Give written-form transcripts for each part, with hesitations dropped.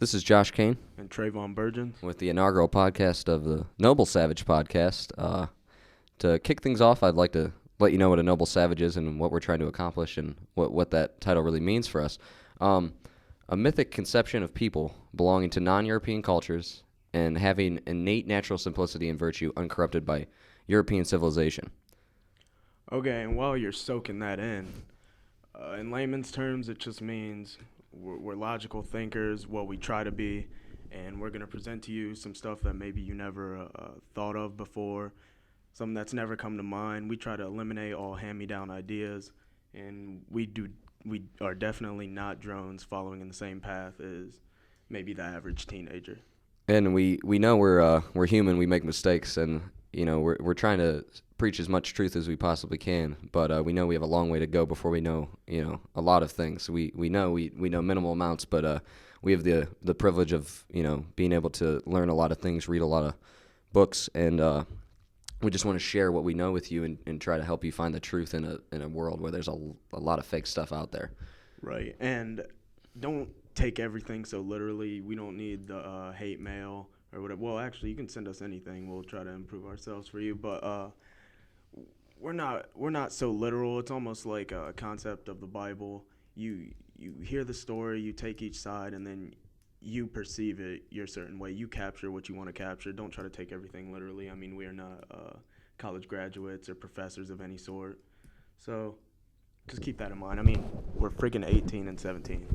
This is Josh Kane And Trayvon Burgeon. with the inaugural podcast of the Noble Savage podcast. To kick things off, I'd like to let you know what a Noble Savage is and what we're trying to accomplish and what that title really means for us. A mythic conception of people belonging to non-European cultures and having innate natural simplicity and virtue uncorrupted by European civilization. Okay, and while you're soaking that in layman's terms, it just means we're logical thinkers, what we try to be, and we're going to present to you some stuff that maybe you never thought of before, something that's never come to mind. We try to eliminate all hand-me-down ideas, and we are definitely not drones following in the same path as maybe the average teenager. And we know we're human. We make mistakes, and we're trying to preach as much truth as we possibly can. But we know we have a long way to go before we know a lot of things. We know minimal amounts, but we have the privilege of being able to learn a lot of things, read a lot of books, and we just want to share what we know with you and try to help you find the truth in a world where there's a lot of fake stuff out there. Right, and don't take everything so literally. We don't need the hate mail or whatever. Well, actually, you can send us anything. We'll try to improve ourselves for you, but we're not so literal. It's almost like a concept of the Bible. You hear the story, you take each side, and then you perceive it your certain way. You capture what you want to capture. Don't try to take everything literally. I mean, we are not college graduates or professors of any sort. So just keep that in mind. I mean, we're freaking 18 and 17.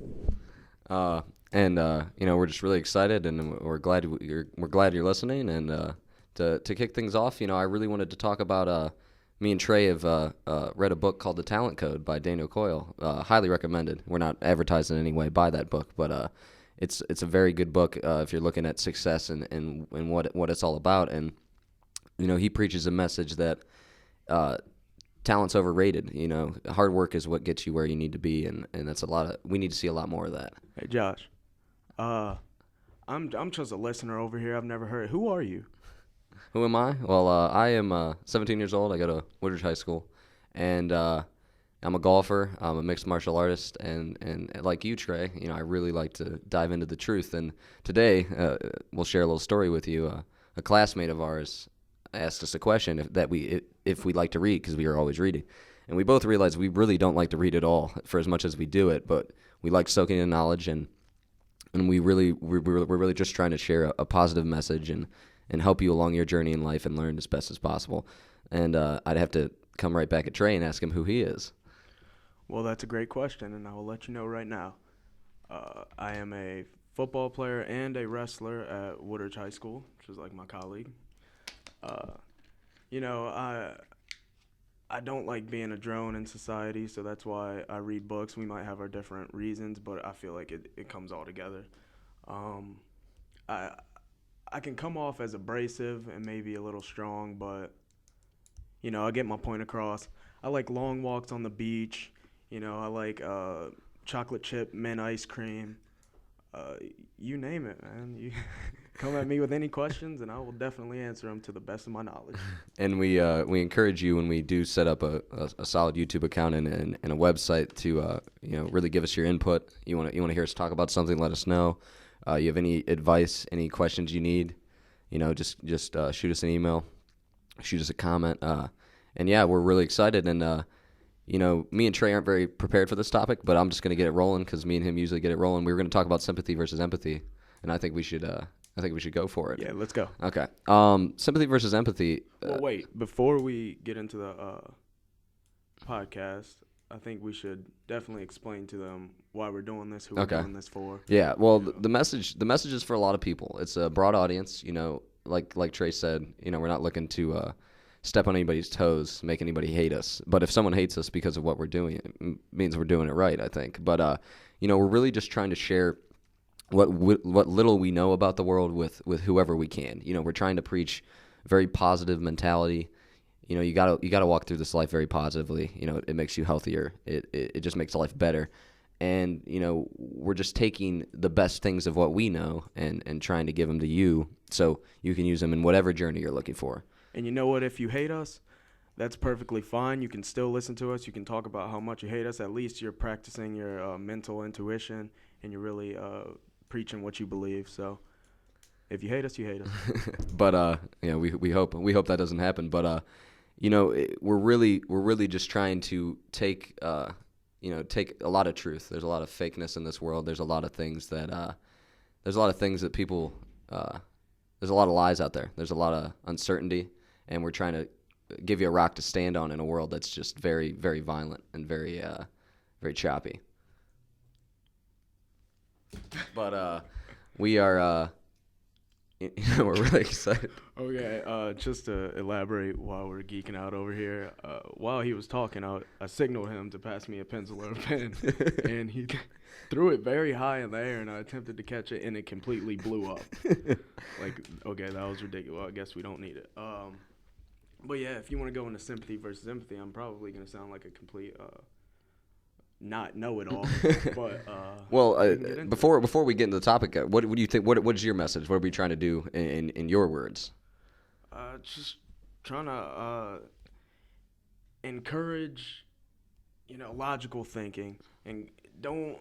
We're just really excited, and we're glad you're listening. And to kick things off, I really wanted to talk about me and Trey have read a book called The Talent Code by Daniel Coyle. Highly recommended. We're not advertised in any way by that book, but it's a very good book if you're looking at success and what it's all about. And he preaches a message that talent's overrated. Hard work is what gets you where you need to be, and that's we need to see a lot more of that. Hey, Josh. I'm just a listener over here. I've never heard. Who are you? Who am I? Well, I am 17 years old. I go to Woodridge High School, and I'm a golfer. I'm a mixed martial artist, and like you, Trey, I really like to dive into the truth. And today, we'll share a little story with you. A classmate of ours asked us a question if we like to read, because we are always reading, and we both realized we really don't like to read at all for as much as we do it, but we like soaking in knowledge, and we're really just trying to share a positive message and help you along your journey in life and learn as best as possible. And I'd have to come right back at Trey and ask him who he is. Well, that's a great question, and I will let you know right now. I am a football player and a wrestler at Woodridge High School, which is like my colleague. I don't like being a drone in society, so that's why I read books. We might have our different reasons, but I feel like it comes all together. I can come off as abrasive and maybe a little strong, but, I get my point across. I like long walks on the beach. I like chocolate chip mint ice cream. You name it, man. You come at me with any questions, and I will definitely answer them to the best of my knowledge. And we encourage you, when we do set up a solid YouTube account and a website, to really give us your input. You want to hear us talk about something, let us know. You have any advice, any questions you need, just shoot us an email, shoot us a comment. And yeah, we're really excited. And me and Trey aren't very prepared for this topic, but I'm just going to get it rolling because me and him usually get it rolling. We were going to talk about sympathy versus empathy, and I think we should go for it. Yeah, let's go. Okay. Sympathy versus empathy. Well, wait. Before we get into the podcast, I think we should definitely explain to them why we're doing this, who we're doing this for. Yeah. Well, the message is for a lot of people. It's a broad audience. Like Trey said, we're not looking to step on anybody's toes, make anybody hate us. But if someone hates us because of what we're doing, it means we're doing it right, I think. But we're really just trying to share what little we know about the world with whoever we can. We're trying to preach very positive mentality. You gotta walk through this life very positively. It makes you healthier. It just makes life better. And we're just taking the best things of what we know and trying to give them to you, so you can use them in whatever journey you're looking for. And you know what? If you hate us, that's perfectly fine. You can still listen to us. You can talk about how much you hate us. At least you're practicing your mental intuition, and you're really preaching what you believe. So if you hate us, you hate us. But we hope that doesn't happen. But we're really just trying to take take a lot of truth. There's a lot of fakeness in this world. There's a lot of things that people. There's a lot of lies out there. There's a lot of uncertainty, and we're trying to give you a rock to stand on in a world that's just very, very violent and very, very choppy. But we are, we're really excited. Okay, just to elaborate while we're geeking out over here, while he was talking, I signaled him to pass me a pencil or a pen, and he threw it very high in the air, and I attempted to catch it, and it completely blew up. Okay, that was ridiculous. Well, I guess we don't need it. But yeah, if you want to go into sympathy versus empathy, I'm probably going to sound like a complete not know-it-all. But before we get into the topic, what do you think? What is your message? What are we trying to do in your words? Just trying to encourage, logical thinking, and don't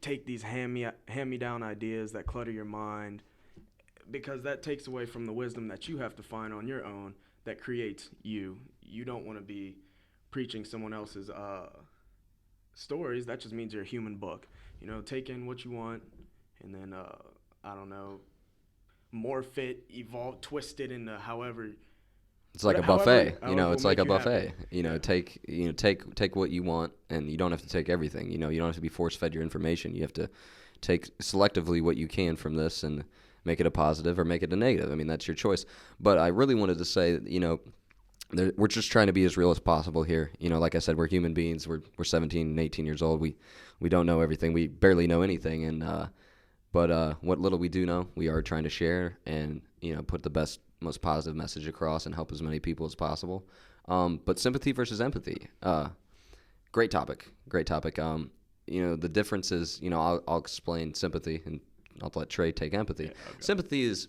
take these hand-me-down ideas that clutter your mind, because that takes away from the wisdom that you have to find on your own that creates you. You don't want to be preaching someone else's stories. That just means you're a human book. Take in what you want, and then morph it, evolve, twist it into however. It's like a buffet. However It's like a buffet. Happy. Take what you want, and you don't have to take everything. You don't have to be force-fed your information. You have to take selectively what you can from this and make it a positive or make it a negative. I mean, that's your choice. But I really wanted to say, we're just trying to be as real as possible here. Like I said, we're human beings. We're 17 and 18 years old. We don't know everything. We barely know anything. And but what little we do know, we are trying to share and put the best, most positive message across and help as many people as possible. But sympathy versus empathy, great topic. The difference is, I'll explain sympathy and I'll let Trey take empathy. Yeah, okay. Sympathy is,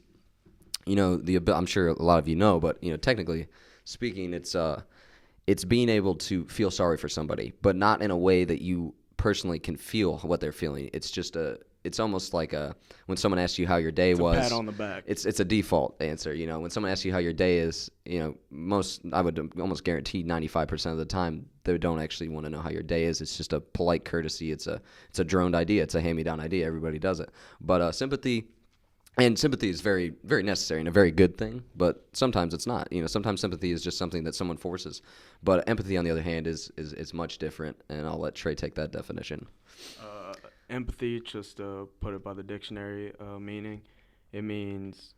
I'm sure a lot of you know, but technically speaking, it's being able to feel sorry for somebody, but not in a way that you personally can feel what they're feeling. It's almost like when someone asks you how your day was. It's a pat on the back. It's a default answer. When someone asks you how your day is, I would almost guarantee 95% of the time they don't actually want to know how your day is. It's just a polite courtesy. It's a droned idea. It's a hand-me-down idea. Everybody does it. But sympathy is very, very necessary and a very good thing. But sometimes it's not. Sometimes sympathy is just something that someone forces. But empathy, on the other hand, is much different. And I'll let Trey take that definition. Empathy, just to put it by the dictionary meaning, it means,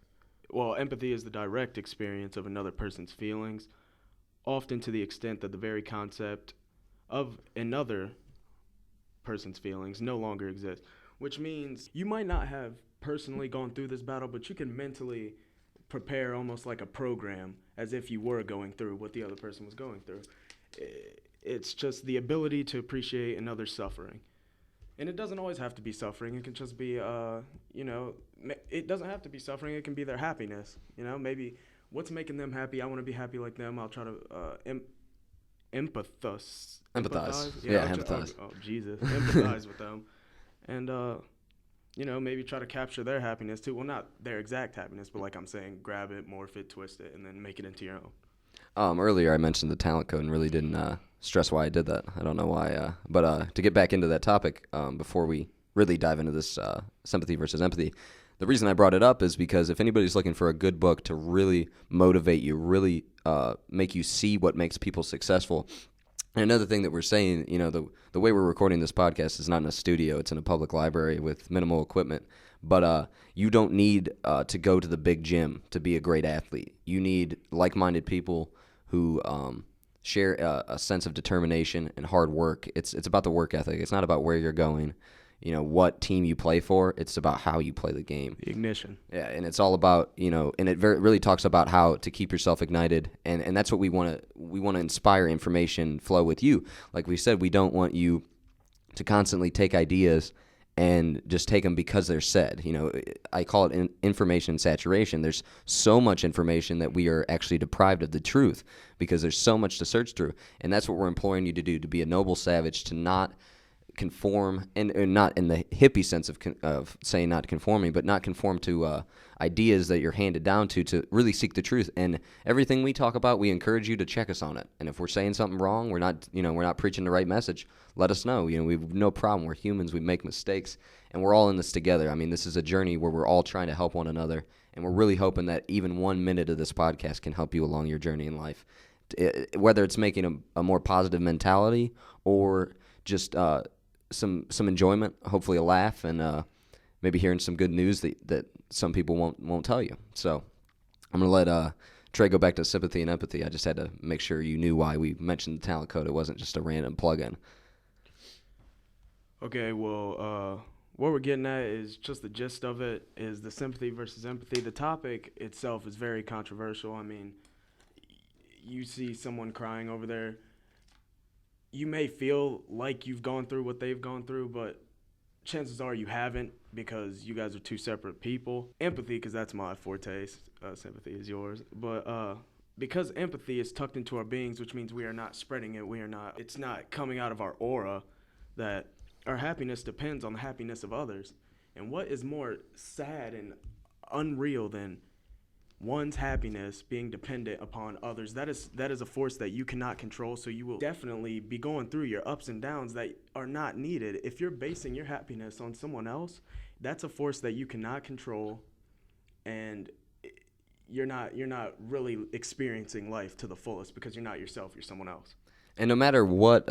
empathy is the direct experience of another person's feelings, often to the extent that the very concept of another person's feelings no longer exists, which means you might not have personally gone through this battle, but you can mentally prepare almost like a program as if you were going through what the other person was going through. It's just the ability to appreciate another's suffering. And it doesn't always have to be suffering. It can just be, it doesn't have to be suffering. It can be their happiness. Maybe what's making them happy. I want to be happy like them. I'll try to empathize. Yeah, empathize. Oh, Jesus. Empathize with them. And, maybe try to capture their happiness too. Well, not their exact happiness, but like I'm saying, grab it, morph it, twist it, and then make it into your own. Earlier I mentioned the talent code and really didn't stress why I did that. I don't know why. But to get back into that topic, before we really dive into this sympathy versus empathy, the reason I brought it up is because if anybody's looking for a good book to really motivate you, really make you see what makes people successful. And another thing that we're saying, the way we're recording this podcast is not in a studio. It's in a public library with minimal equipment. But you don't need to go to the big gym to be a great athlete. You need like-minded people who share a sense of determination and hard work. It's about the work ethic. It's not about where you're going, what team you play for. It's about how you play the game. The ignition. Yeah, and it's all about, and it really talks about how to keep yourself ignited, and that's what we want to inspire information flow with you. Like we said, we don't want you to constantly take ideas and just take them because they're said. I call it information saturation. There's so much information that we are actually deprived of the truth because there's so much to search through. And that's what we're imploring you to do, to be a noble savage, to not conform, and not in the hippie sense of saying not conforming, but not conform to ideas that you're handed down to really seek the truth. And everything we talk about, we encourage you to check us on it. And if we're saying something wrong, we're not preaching the right message, let us know. We have no problem. We're humans. We make mistakes, and we're all in this together. I mean, this is a journey where we're all trying to help one another, and we're really hoping that even 1 minute of this podcast can help you along your journey in life, whether it's making a more positive mentality or just some enjoyment, hopefully a laugh, and maybe hearing some good news that some people won't tell you. So I'm gonna let Trey go back to sympathy and empathy. I just had to make sure you knew why we mentioned the talent code. It wasn't just a random plug-in. Okay, well, what we're getting at is just the gist of it is the sympathy versus empathy. The topic itself is very controversial. I mean, you see someone crying over there, you may feel like you've gone through what they've gone through, but chances are you haven't, because you guys are two separate people. Empathy, because that's my forte, sympathy is yours. But because empathy is tucked into our beings, which means we are not spreading it, it's not coming out of our aura, that our happiness depends on the happiness of others. And what is more sad and unreal than one's happiness being dependent upon others? That is a force that you cannot control, so you will definitely be going through your ups and downs that are not needed. If you're basing your happiness on someone else, that's a force that you cannot control, and you're not really experiencing life to the fullest, because you're not yourself, you're someone else. And no matter what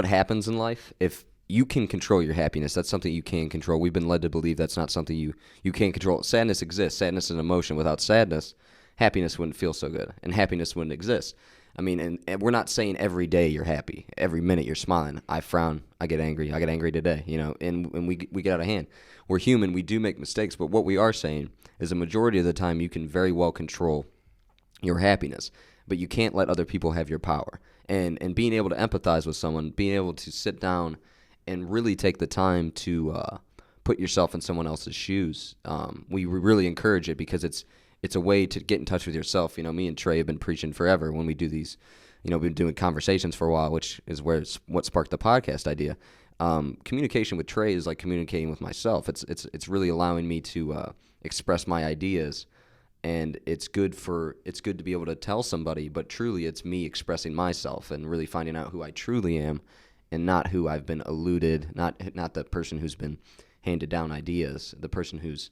happens in life, if you can control your happiness, that's something you can control. We've been led to believe that's not something you can control. Sadness exists. Sadness is an emotion. Without sadness, happiness wouldn't feel so good, and happiness wouldn't exist. I mean, and we're not saying every day you're happy, every minute you're smiling. I frown, I get angry. I get angry today, and we get out of hand. We're human. We do make mistakes, but what we are saying is a majority of the time you can very well control your happiness, but you can't let other people have your power. And being able to empathize with someone, being able to sit down and really take the time to put yourself in someone else's shoes. We really encourage it, because it's a way to get in touch with yourself. Me and Trey have been preaching forever when we do these. We've been doing conversations for a while, which is what sparked the podcast idea. Communication with Trey is like communicating with myself. It's really allowing me to express my ideas, and it's good to be able to tell somebody, but truly it's me expressing myself and really finding out who I truly am, and not who I've been eluded, not the person who's been handed down ideas, the person who's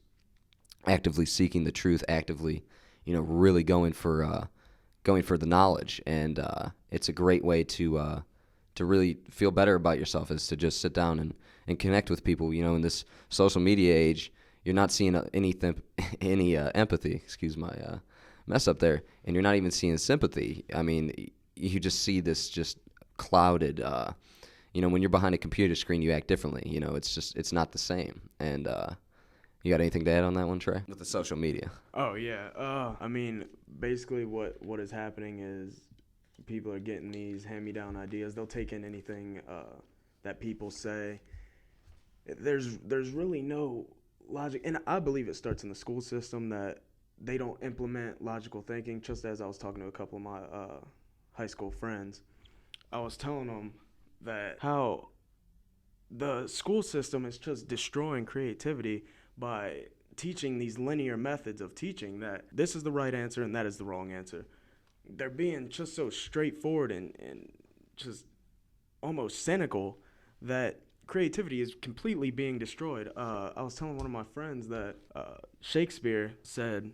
actively seeking the truth, actively, really going for the knowledge. And it's a great way to really feel better about yourself, is to just sit down and connect with people. In this social media age, you're not seeing any empathy. Excuse my mess up there. And you're not even seeing sympathy. I mean, you just see this just clouded. When you're behind a computer screen, you act differently. It's not the same. And you got anything to add on that one, Trey? With the social media. Oh, yeah. I mean, basically what is happening is people are getting these hand-me-down ideas. They'll take in anything that people say. There's really no logic. And I believe it starts in the school system, that they don't implement logical thinking. Just as I was talking to a couple of my high school friends, I was telling them that how the school system is just destroying creativity by teaching these linear methods of teaching, that this is the right answer and that is the wrong answer. They're being just so straightforward and just almost cynical that creativity is completely being destroyed. I was telling one of my friends that Shakespeare said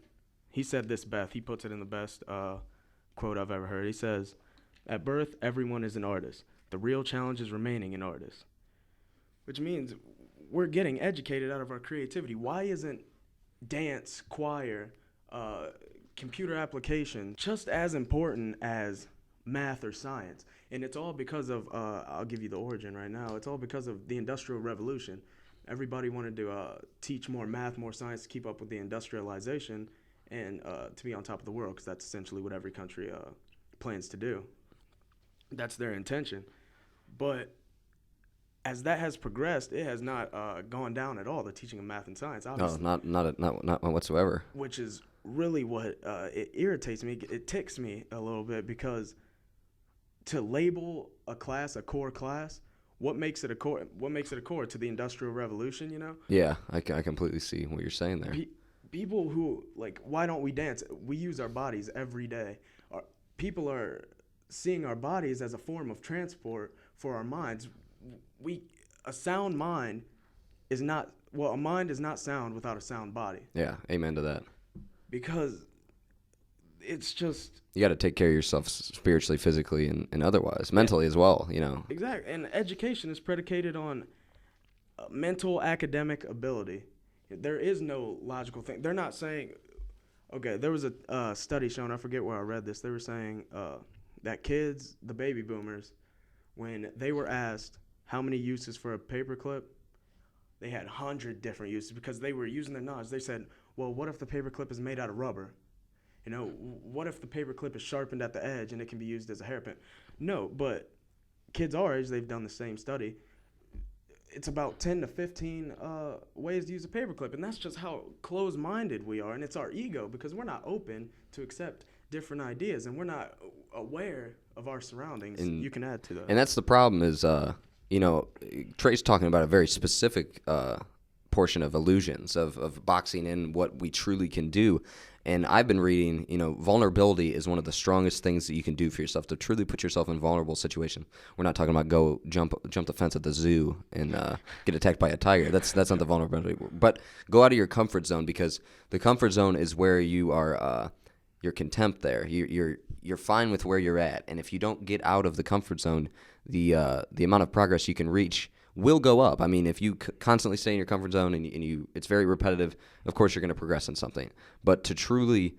this best. He puts it in the best quote I've ever heard. He says, "At birth, everyone is an artist. The real challenge is remaining an artist." Which means we're getting educated out of our creativity. Why isn't dance, choir, computer application just as important as math or science? And it's all because of, I'll give you the origin right now, it's all because of the Industrial Revolution. Everybody wanted to teach more math, more science to keep up with the industrialization and to be on top of the world, because that's essentially what every country plans to do. That's their intention. But as that has progressed, it has not gone down at all, the teaching of math and science, obviously. No, not whatsoever. Which is really what it irritates me. It ticks me a little bit, because to label a class a core class what makes it a core? What makes it a core to the Industrial Revolution? You know, Yeah, I completely see what you're saying there. people who like, why don't we dance? We use our bodies every day. People are seeing our bodies as a form of transport for our minds. A sound mind is not a mind is not sound without a sound body. Yeah, amen to that. Because it's just you got to take care of yourself spiritually, physically, and otherwise, mentally as well. You know. Exactly, and education is predicated on mental academic ability. There is no logical thing. They're not saying. Okay, there was a study shown. I forget where I read this. They were saying that kids, the baby boomers, when they were asked how many uses for a paperclip, they had 100 different uses because they were using their knowledge. They said, well, what if the paperclip is made out of rubber? You know, what if the paperclip is sharpened at the edge and it can be used as a hairpin? No, but kids our age, they've done the same study. It's about 10 to 15 ways to use a paperclip, and that's just how closed-minded we are, and it's our ego because we're not open to accept different ideas, and we're not aware of our surroundings. And you can add to that. And that's the problem is, you know, Trey's talking about a very specific portion of illusions, of boxing in what we truly can do. And I've been reading, you know, vulnerability is one of the strongest things that you can do for yourself to truly put yourself in a vulnerable situation. We're not talking about go jump the fence at the zoo and get attacked by a tiger. That's not the vulnerability. But go out of your comfort zone, because the comfort zone is where you are. You're content there. You're fine with where you're at. And if you don't get out of the comfort zone, the amount of progress you can reach will go up. I mean, if you constantly stay in your comfort zone and you it's very repetitive, of course you're going to progress in something. But to truly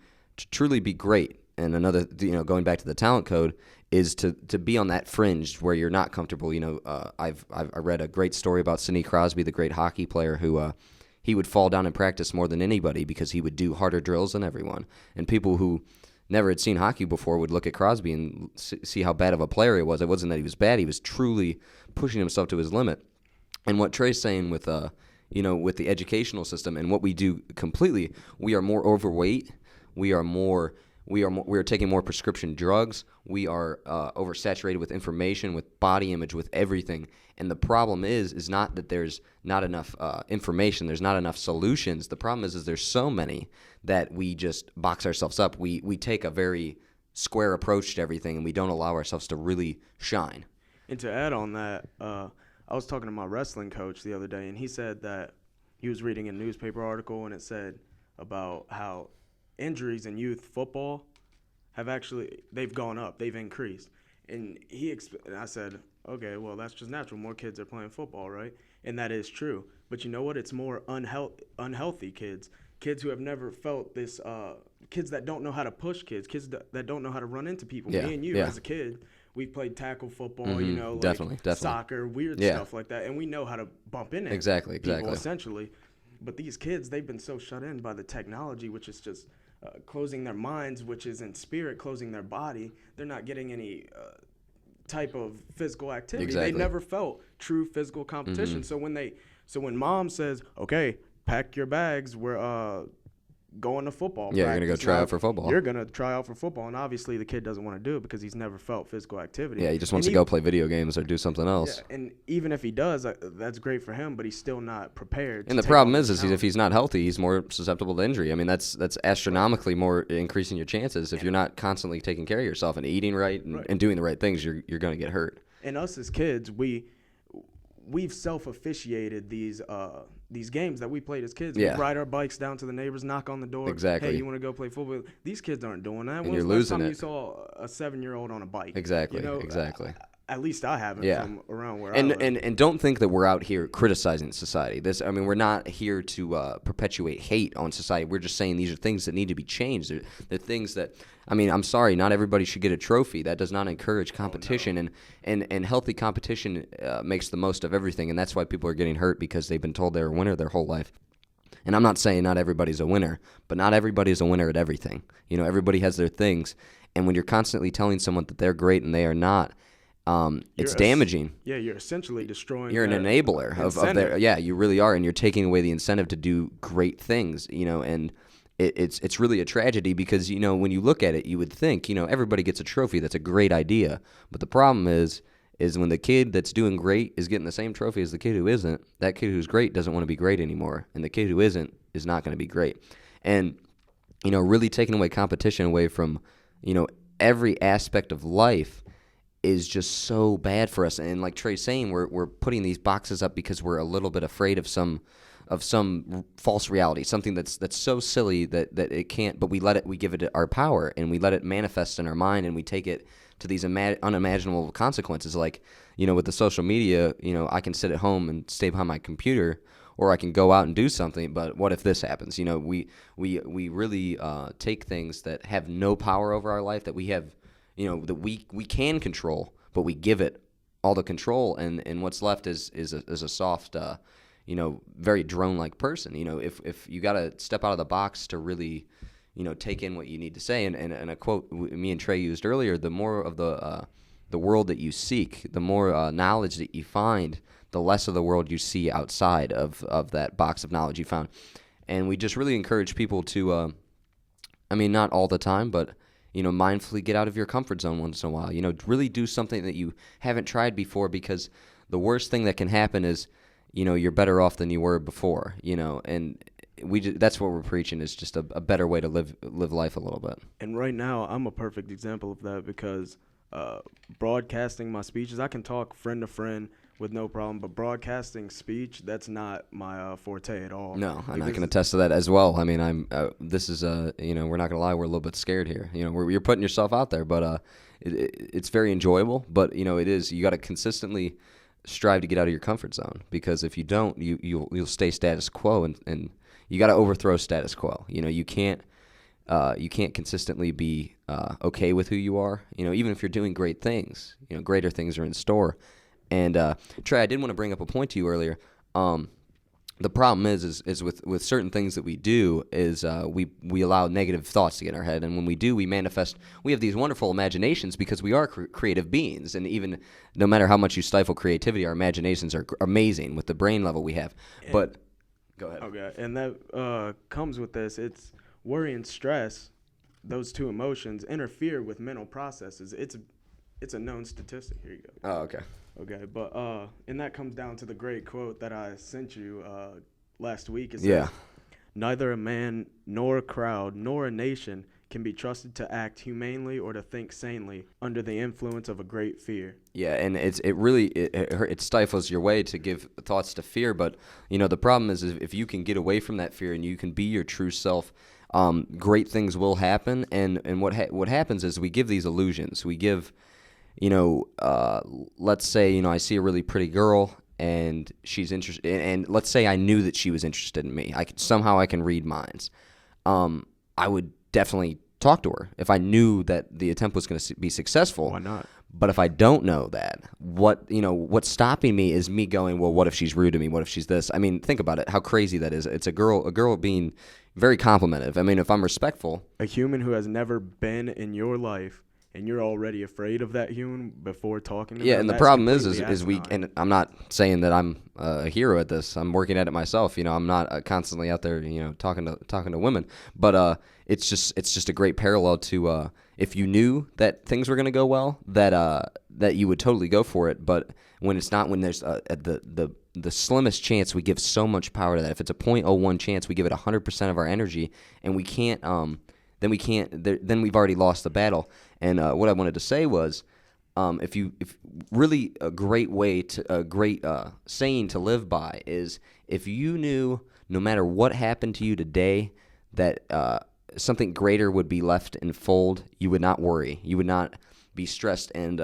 be great, and another, you know, going back to the talent code, is to be on that fringe where you're not comfortable. You know, I read a great story about Sidney Crosby, the great hockey player, who he would fall down in practice more than anybody because he would do harder drills than everyone. And people who never had seen hockey before would look at Crosby and see how bad of a player he was. It wasn't that he was bad; he was truly pushing himself to his limit. And what Trey's saying with you know, with the educational system and what we do completely, we are more overweight. We are taking more prescription drugs. We are oversaturated with information, with body image, with everything. And the problem is not that there's not enough information. There's not enough solutions. The problem is there's so many that we just box ourselves up. We take a very square approach to everything, and we don't allow ourselves to really shine. And to add on that, I was talking to my wrestling coach the other day, and he said that he was reading a newspaper article, and it said about how injuries in youth football they've gone up, they've increased. And I said, okay, well, that's just natural. More kids are playing football, right? And that is true. But you know what? It's more unhealthy kids who have never felt this, kids that don't know how to push kids that don't know how to run into people. Yeah, Me and you, as a kid, we played tackle football, you know, like definitely. soccer, weird stuff like that. And we know how to bump in exactly. people, essentially. But these kids, they've been so shut in by the technology, which is just closing their minds, which is in spirit, closing their body. They're not getting any type of physical activity. Exactly. They never felt true physical competition. So when mom says, okay, pack your bags, we're going to football practice. You're going to go try out for football. You're going to try out for football. And obviously the kid doesn't want to do it because he's never felt physical activity. Yeah, he just wants to go play video games or do something else. Yeah, and even if he does, that's great for him, but he's still not prepared. And the problem is if he's not healthy, he's more susceptible to injury. I mean, that's astronomically more increasing your chances. If you're not constantly taking care of yourself and eating right and doing the right things, you're going to get hurt. And us as kids, we've self-officiated these games that we played as kids. Yeah. We ride our bikes down to the neighbors, knock on the door. Exactly. Hey, you want to go play football? These kids aren't doing that. And you're losing it. You saw a 7-year-old on a bike. Exactly. You know, exactly. At least I haven't from around where I live. And don't think that we're out here criticizing society. We're not here to perpetuate hate on society. We're just saying these are things that need to be changed. They're things that, I'm sorry, not everybody should get a trophy. That does not encourage competition. Oh, no. And healthy competition makes the most of everything. And that's why people are getting hurt, because they've been told they're a winner their whole life. And I'm not saying not everybody's a winner, but not everybody's a winner at everything. You know, everybody has their things. And when you're constantly telling someone that they're great and they are not, it's damaging. You're essentially destroying. You're an enabler of their. Yeah, you really are, and you're taking away the incentive to do great things. You know, and it's really a tragedy, because when you look at it, you would think everybody gets a trophy. That's a great idea, but the problem is is when the kid that's doing great is getting the same trophy as the kid who isn't, that kid who's great doesn't want to be great anymore, and the kid who isn't is not going to be great. And, really taking away competition away from, every aspect of life is just so bad for us. And like Trey's saying, we're putting these boxes up because we're a little bit afraid of some false reality, something that's so silly that it can't, but we give it our power, and we let it manifest in our mind, and we take it to these unimaginable consequences. Like, with the social media, I can sit at home and stay behind my computer, or I can go out and do something, but what if this happens? We really take things that have no power over our life, that we have, that we can control, but we give it all the control, and what's left is a soft, very drone-like person. If you got to step out of the box to really, take in what you need to say. And a quote me and Trey used earlier: the more of the world that you seek, the more knowledge that you find, the less of the world you see outside of that box of knowledge you found. And we just really encourage people to, not all the time, but mindfully get out of your comfort zone once in a while. Really do something that you haven't tried before, because the worst thing that can happen is, you're better off than you were before, and that's what we're preaching, is just a better way to live life a little bit. And right now, I'm a perfect example of that, because broadcasting my speeches, I can talk friend to friend with no problem, but broadcasting speech, that's not my forte at all. No, I can attest to that as well. This is, we're not going to lie, we're a little bit scared here. You're putting yourself out there, but it's very enjoyable, but, it is, you got to consistently strive to get out of your comfort zone, because if you don't, you'll stay status quo, and you got to overthrow status quo. You can't consistently be okay with who you are. Even if you're doing great things, greater things are in store. And Trey, I did want to bring up a point to you earlier. The problem is with certain things that we do is we allow negative thoughts to get in our head, and when we do, we manifest. We have these wonderful imaginations because we are creative beings, and even no matter how much you stifle creativity, our imaginations are amazing with the brain level we have. But go ahead. Okay, and that comes with this. It's worry and stress. Those two emotions interfere with mental processes. It's a known statistic. Here you go. Oh, okay. Okay, but and that comes down to the great quote that I sent you last week. It Yeah. says, neither a man nor a crowd nor a nation can be trusted to act humanely or to think sanely under the influence of a great fear. Yeah, and it stifles your way to give thoughts to fear. But the problem is if you can get away from that fear and you can be your true self, great things will happen. And what happens is we give these illusions. We give. Let's say, I see a really pretty girl and she's interested, and let's say I knew that she was interested in me. I can read minds. I would definitely talk to her if I knew that the attempt was going to be successful. Why not? But if I don't know that, what's stopping me is me going, well, what if she's rude to me? What if she's this? Think about it, how crazy that is. It's a girl being very complimentive. If I'm respectful. A human who has never been in your life, and you're already afraid of that human before talking to them. Yeah, and the problem is we, and I'm not saying that I'm a hero at this. I'm working at it myself. I'm not constantly out there, talking to women. But it's just a great parallel to if you knew that things were going to go well, that you would totally go for it. But when it's not, when there's the slimmest chance, we give so much power to that. If it's a 0.01 chance, we give it 100% of our energy, and we can't. Then we've already lost the battle. And what I wanted to say was, if really a great saying to live by is, if you knew no matter what happened to you today that something greater would be left in fold, you would not worry, you would not be stressed, and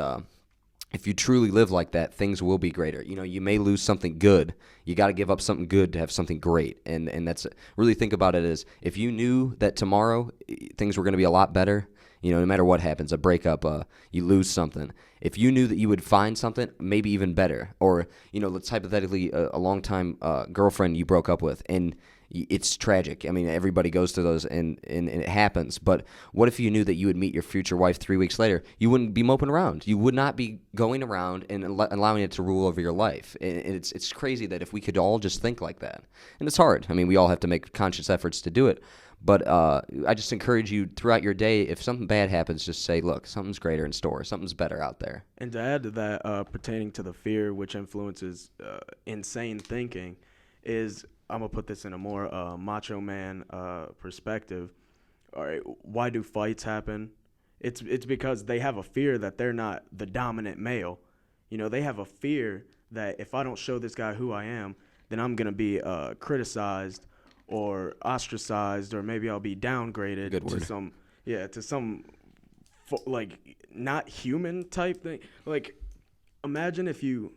if you truly live like that, things will be greater. You may lose something good. You got to give up something good to have something great. And that's really, think about it as, if you knew that tomorrow things were going to be a lot better, no matter what happens, a breakup, you lose something. If you knew that you would find something maybe even better, or let's hypothetically a long time girlfriend you broke up with, and it's tragic. I mean, everybody goes through those, and it happens. But what if you knew that you would meet your future wife 3 weeks later? You wouldn't be moping around. You would not be going around and allowing it to rule over your life. And it's crazy that if we could all just think like that. And it's hard. I mean, we all have to make conscious efforts to do it. But I just encourage you throughout your day, if something bad happens, just say, look, something's greater in store. Something's better out there. And to add to that, pertaining to the fear which influences insane thinking, is I'm going to put this in a more macho man perspective. All right, why do fights happen? It's because they have a fear that they're not the dominant male. You know, they have a fear that if I don't show this guy who I am, then I'm going to be criticized or ostracized, or maybe I'll be downgraded to some like not human type thing. Like, imagine if you're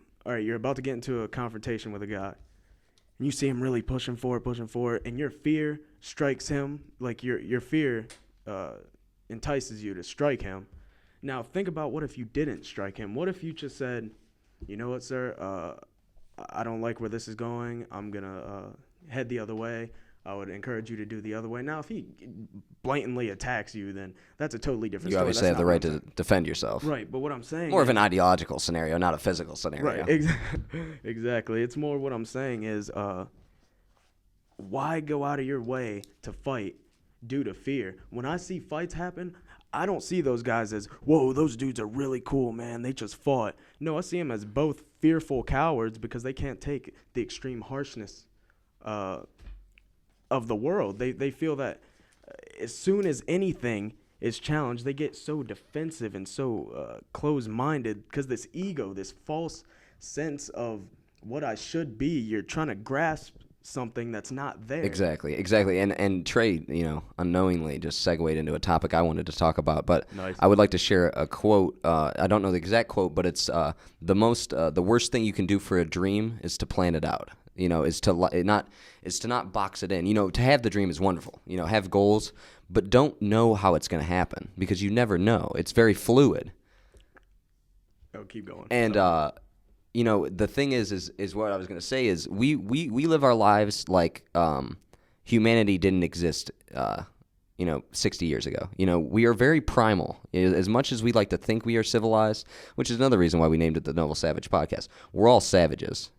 about to get into a confrontation with a guy, and you see him really pushing forward, and your fear strikes him, like your fear entices you to strike him. Now think about, what if you didn't strike him? What if you just said, you know what, sir, I don't like where this is going. I'm going to head the other way. I would encourage you to do the other way. Now, if he blatantly attacks you, then that's a totally different story. You obviously have the right to defend yourself. Right, but what I'm saying more of an ideological scenario, not a physical scenario. Right, exactly. It's more what I'm saying is, why go out of your way to fight due to fear? When I see fights happen, I don't see those guys as, whoa, those dudes are really cool, man, they just fought. No, I see them as both fearful cowards because they can't take the extreme harshness of the world. They feel that as soon as anything is challenged, they get so defensive and so closed-minded because this ego, this false sense of what I should be, you're trying to grasp something that's not there. Exactly. And Trey, unknowingly just segued into a topic I wanted to talk about. But Nice. I would like to share a quote. I don't know the exact quote, but it's the worst thing you can do for a dream is to plan it out. Is to not box it in. To have the dream is wonderful. Have goals, but don't know how it's going to happen because you never know. It's very fluid. Oh, keep going. And the thing is what I was going to say is we live our lives like humanity didn't exist 60 years ago. We are very primal. As much as we like to think we are civilized, which is another reason why we named it the Noble Savage Podcast. We're all savages.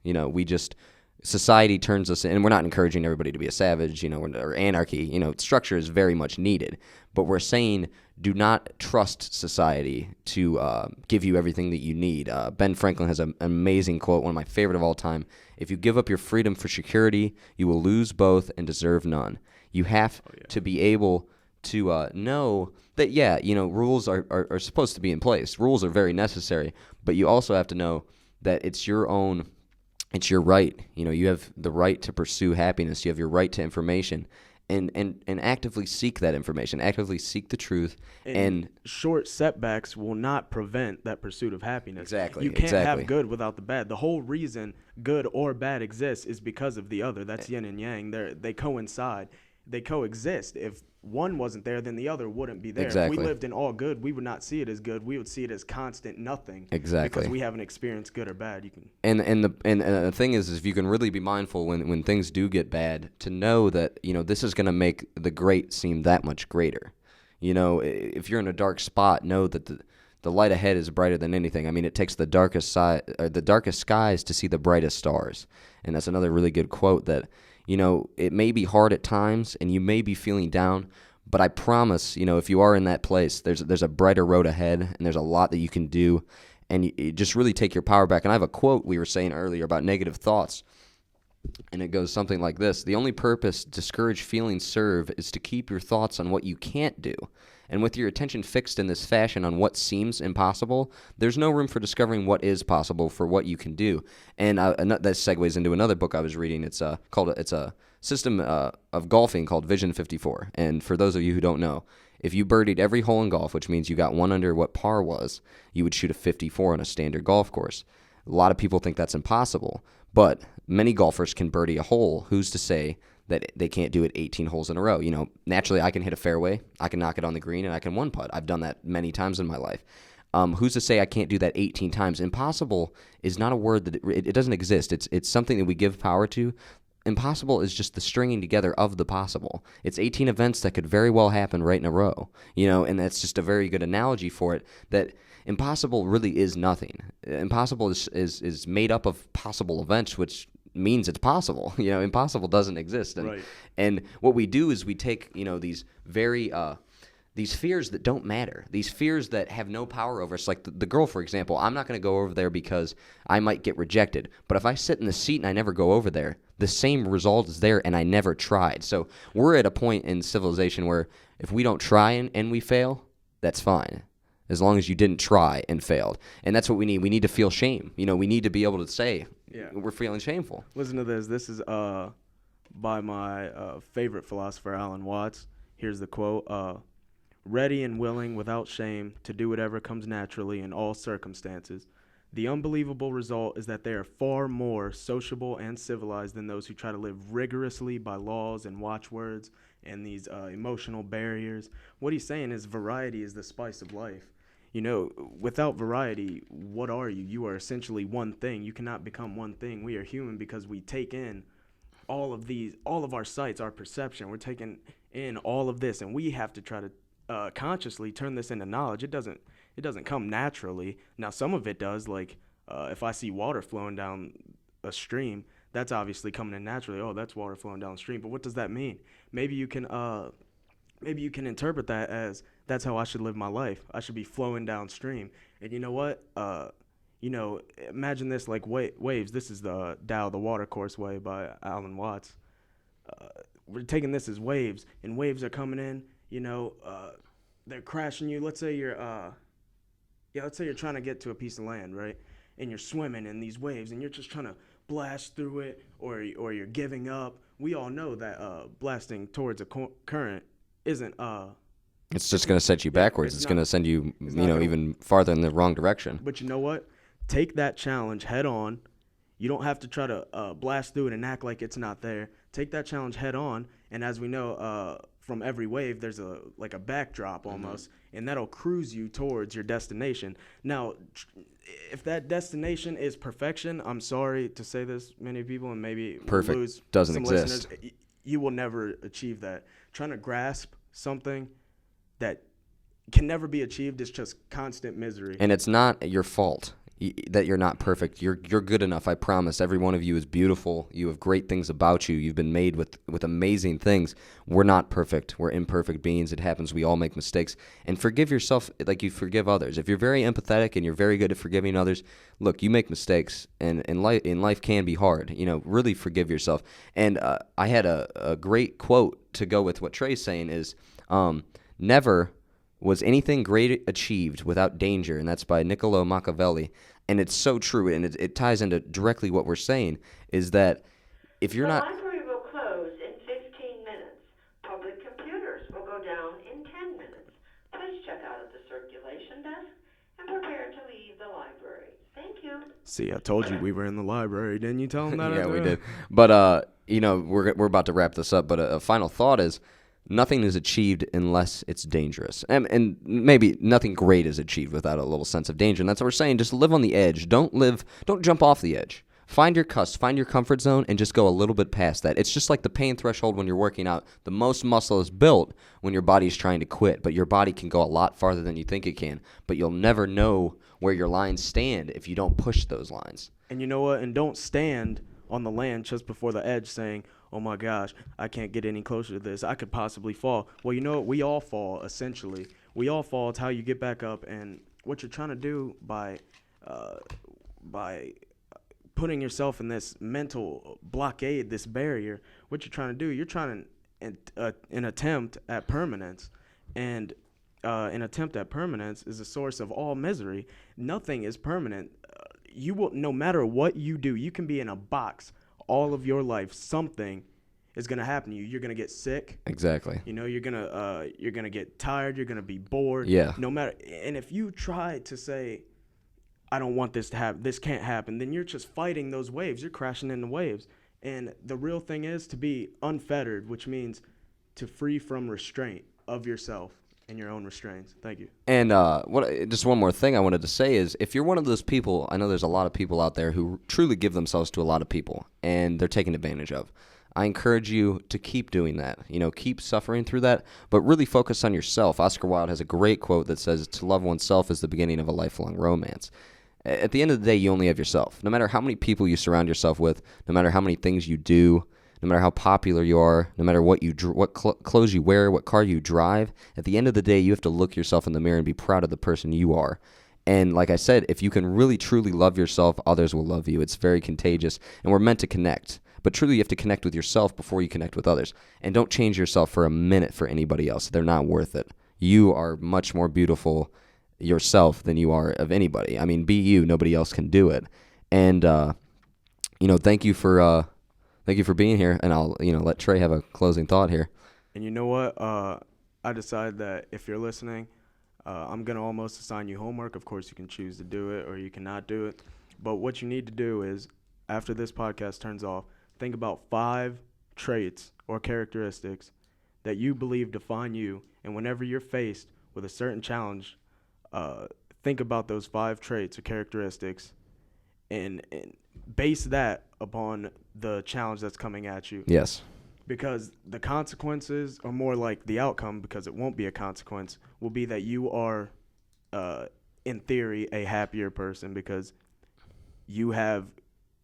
Society turns us in, and we're not encouraging everybody to be a savage, or anarchy. Structure is very much needed. But we're saying do not trust society to give you everything that you need. Ben Franklin has an amazing quote, one of my favorite of all time. If you give up your freedom for security, you will lose both and deserve none. You have to be able to know that, rules are supposed to be in place. Rules are very necessary, but you also have to know that it's your right. You have the right to pursue happiness. You have your right to information. And actively seek that information, actively seek the truth. And short setbacks will not prevent that pursuit of happiness. Exactly. You can't have good without the bad. The whole reason good or bad exists is because of the other. That's yin and yang. They coincide. They coexist. If one wasn't there, then the other wouldn't be there. Exactly. If we lived in all good, we would not see it as good. We would see it as constant nothing. Exactly. Because we haven't experienced good or bad. And the thing is if you can really be mindful when things do get bad, to know that this is going to make the great seem that much greater. If you're in a dark spot, know that the light ahead is brighter than anything. I mean, it takes the darkest skies to see the brightest stars. And that's another really good quote that. It may be hard at times and you may be feeling down, but I promise, if you are in that place, there's a brighter road ahead and there's a lot that you can do, and you just really take your power back. And I have a quote we were saying earlier about negative thoughts, and it goes something like this: the only purpose discouraged feelings serve is to keep your thoughts on what you can't do. And with your attention fixed in this fashion on what seems impossible, there's no room for discovering what is possible for what you can do. And that segues into another book I was reading. It's a system of golfing called Vision 54. And for those of you who don't know, if you birdied every hole in golf, which means you got one under what par was, you would shoot a 54 on a standard golf course. A lot of people think that's impossible, but many golfers can birdie a hole. Who's to say that they can't do it 18 holes in a row? Naturally, I can hit a fairway, I can knock it on the green, and I can one putt. I've done that many times in my life. Who's to say I can't do that 18 times? Impossible is not a word that it doesn't exist. It's something that we give power to. impossible is just the stringing together of the possible. It's 18 events that could very well happen right in a row, and that's just a very good analogy for it, that impossible really is nothing. Impossible is made up of possible events, which means it's possible. Impossible doesn't exist. Right. And what we do is we take, these very these fears that don't matter, these fears that have no power over us. Like the girl, for example, I'm not going to go over there because I might get rejected. But if I sit in the seat and I never go over there, the same result is there and I never tried. So we're at a point in civilization where if we don't try and we fail, that's fine, as long as you didn't try and failed. And that's what we need. We need to feel shame. We need to be able to say we're feeling shameful. Listen to this. This is by my favorite philosopher, Alan Watts. Here's the quote. Ready and willing without shame to do whatever comes naturally in all circumstances. The unbelievable result is that they are far more sociable and civilized than those who try to live rigorously by laws and watchwords and these emotional barriers. What he's saying is variety is the spice of life. Without variety, what are you? You are essentially one thing. You cannot become one thing. We are human because we take in all of our sights, our perception. We're taking in all of this, and we have to try to consciously turn this into knowledge. It doesn't come naturally. Now, some of it does. Like if I see water flowing down a stream, that's obviously coming in naturally. Oh, that's water flowing down the stream. But what does that mean? Maybe you can interpret that as that's how I should live my life. I should be flowing downstream. And you know what? Imagine this like waves. This is the Tao, the Water Course Way by Alan Watts. We're taking this as waves, and waves are coming in. They're crashing you. Let's say you're trying to get to a piece of land, right? And you're swimming in these waves, and you're just trying to blast through it, or you're giving up. We all know that blasting towards a current isn't. It's just going to set you backwards. It's going to send you, even farther in the wrong direction. But you know what? Take that challenge head on. You don't have to try to blast through it and act like it's not there. Take that challenge head on, and as we know, from every wave, there's a backdrop almost, and that'll cruise you towards your destination. Now, if that destination is perfection, I'm sorry to say this, many people, and maybe perfect lose doesn't some exist. Listeners, you will never achieve that. Trying to grasp something that can never be achieved is just constant misery. And it's not your fault that you're not perfect. You're good enough. I promise. Every one of you is beautiful. You have great things about you. You've been made with amazing things. We're not perfect. We're imperfect beings. It happens. We all make mistakes. And forgive yourself like you forgive others. If you're very empathetic and you're very good at forgiving others, look, you make mistakes, and life can be hard. Really forgive yourself. And I had a great quote to go with what Trey's saying is, never was anything great achieved without danger, and that's by Niccolo Machiavelli. And it's so true, and it ties into directly what we're saying, is that if you're not... The library will close in 15 minutes. Public computers will go down in 10 minutes. Please check out at the circulation desk and prepare to leave the library. Thank you. See, I told you we were in the library. Didn't you tell them that? Yeah, we did. But, we're about to wrap this up, but a final thought is, nothing is achieved unless it's dangerous. And maybe nothing great is achieved without a little sense of danger. And that's what we're saying. Just live on the edge. Don't jump off the edge. Find your cusp, find your comfort zone, and just go a little bit past that. It's just like the pain threshold when you're working out. The most muscle is built when your body's trying to quit, but your body can go a lot farther than you think it can. But you'll never know where your lines stand if you don't push those lines. And you know what? And don't stand on the land just before the edge saying, oh my gosh, I can't get any closer to this. I could possibly fall. Well, you know what? We all fall, essentially. We all fall. It's how you get back up. And what you're trying to do by putting yourself in this mental blockade, this barrier, what you're trying to do, you're trying to an attempt at permanence. And an attempt at permanence is a source of all misery. Nothing is permanent. You will, no matter what you do, you can be in a box all of your life. Something is going to happen to you. You're going to get sick. Exactly. You're going to get tired. You're going to be bored. Yeah. No matter. And if you try to say, I don't want this to happen, this can't happen, then you're just fighting those waves. You're crashing into waves. And the real thing is to be unfettered, which means to free from restraint of yourself and your own restraints. Thank you. And just one more thing I wanted to say is, if you're one of those people, I know there's a lot of people out there who truly give themselves to a lot of people, and they're taken advantage of. I encourage you to keep doing that. Keep suffering through that, but really focus on yourself. Oscar Wilde has a great quote that says, "To love oneself is the beginning of a lifelong romance." At the end of the day, you only have yourself. No matter how many people you surround yourself with, no matter how many things you do, no matter how popular you are, no matter what clothes you wear, what car you drive, at the end of the day, you have to look yourself in the mirror and be proud of the person you are. And like I said, if you can really truly love yourself, others will love you. It's very contagious, and we're meant to connect. But truly, you have to connect with yourself before you connect with others. And don't change yourself for a minute for anybody else. They're not worth it. You are much more beautiful yourself than you are of anybody. I mean, be you. Nobody else can do it. And thank you for being here. And I'll let Trey have a closing thought here. And you know what? I decided that if you're listening, I'm gonna almost assign you homework. Of course, you can choose to do it or you cannot do it. But what you need to do is, after this podcast turns off, think about 5 traits or characteristics that you believe define you. And whenever you're faced with a certain challenge, think about those 5 traits or characteristics and base that upon the challenge that's coming at you. Yes. Because the consequences, or more like the outcome, because it won't be a consequence, will be that you are, in theory, a happier person because you have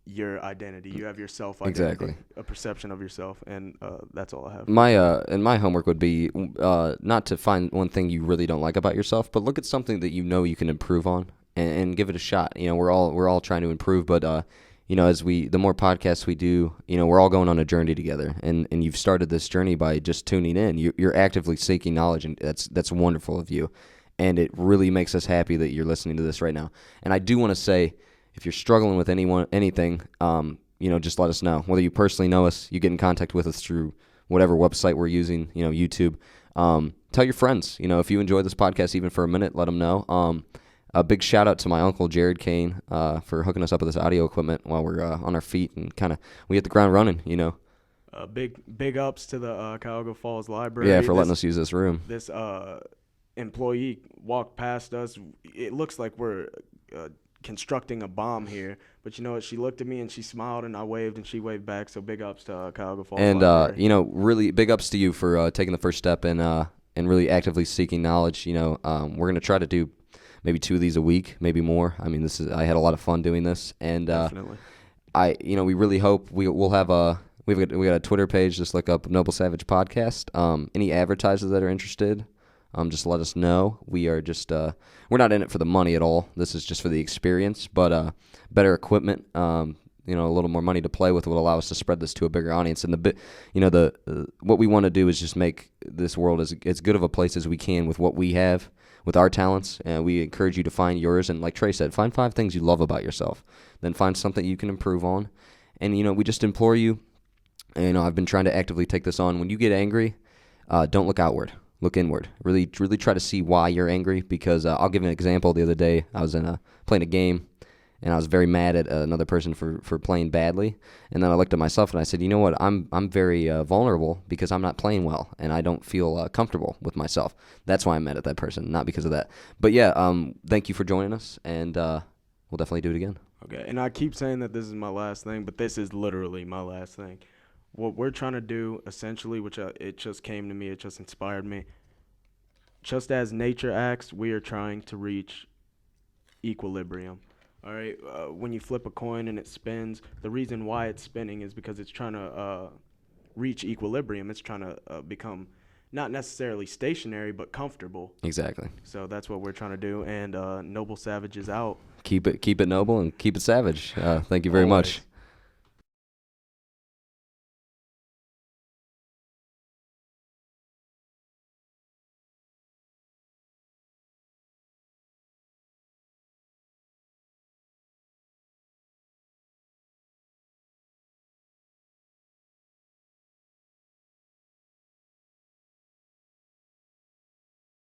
your identity, you have your self-identity, exactly, a perception of yourself, and that's all I have. My homework would be not to find one thing you really don't like about yourself, but look at something that you can improve on and give it a shot. We're all trying to improve, but the more podcasts we do, we're all going on a journey together, and you've started this journey by just tuning in. You're actively seeking knowledge, and that's wonderful of you, and it really makes us happy that you're listening to this right now. And I do want to say, if you're struggling with anything, just let us know. Whether you personally know us, you get in contact with us through whatever website we're using, YouTube. Tell your friends, if you enjoy this podcast even for a minute, let them know. A big shout out to my uncle, Jared Kane, for hooking us up with this audio equipment while we're on our feet, and we hit the ground running, Big ups to the Cuyahoga Falls Library. Yeah, for letting us use this room. This employee walked past us. It looks like we're constructing a bomb here, but you know what? She looked at me and she smiled, and I waved and she waved back. So big ups to Cuyahoga Falls. And really big ups to you for taking the first step and really actively seeking knowledge. We're gonna try to do maybe 2 of these a week, maybe more. I mean, I had a lot of fun doing this, and definitely. We really hope we'll have we got a Twitter page. Just look up Noble Savage Podcast. Any advertisers that are interested, just let us know. We are just we're not in it for the money at all. This is just for the experience, but better equipment, a little more money to play with will allow us to spread this to a bigger audience. And what we want to do is just make this world as good of a place as we can with what we have, with our talents. We encourage you to find yours, and like Trey said, find 5 things you love about yourself. Then find something you can improve on. And we just implore you. I've been trying to actively take this on. When you get angry, don't look outward. Look inward. Really try to see why you're angry, because I'll give an example. The other day, I was playing a game, and I was very mad at another person for playing badly. And then I looked at myself and I said, you know what? I'm very vulnerable because I'm not playing well, and I don't feel comfortable with myself. That's why I'm mad at that person, not because of that. But yeah, thank you for joining us, and we'll definitely do it again. Okay, and I keep saying that this is my last thing, but this is literally my last thing. What we're trying to do, essentially, which it just came to me, it just inspired me. Just as nature acts, we are trying to reach equilibrium. All right, when you flip a coin and it spins, the reason why it's spinning is because it's trying to reach equilibrium. It's trying to become not necessarily stationary, but comfortable. Exactly. So that's what we're trying to do. And Noble Savage is out. Keep it noble and keep it savage. Thank you very much.